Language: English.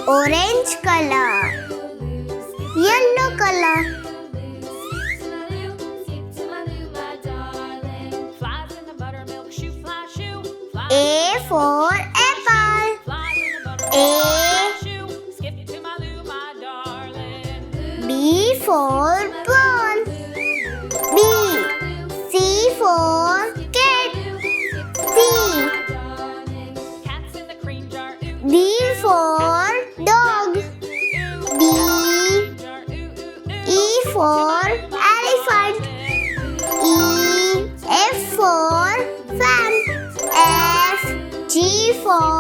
orange color, yellow color, A for apple, A. B for ball, B. C for cat, C. D for dog, D. E for elephant, E. F for fan, F. G for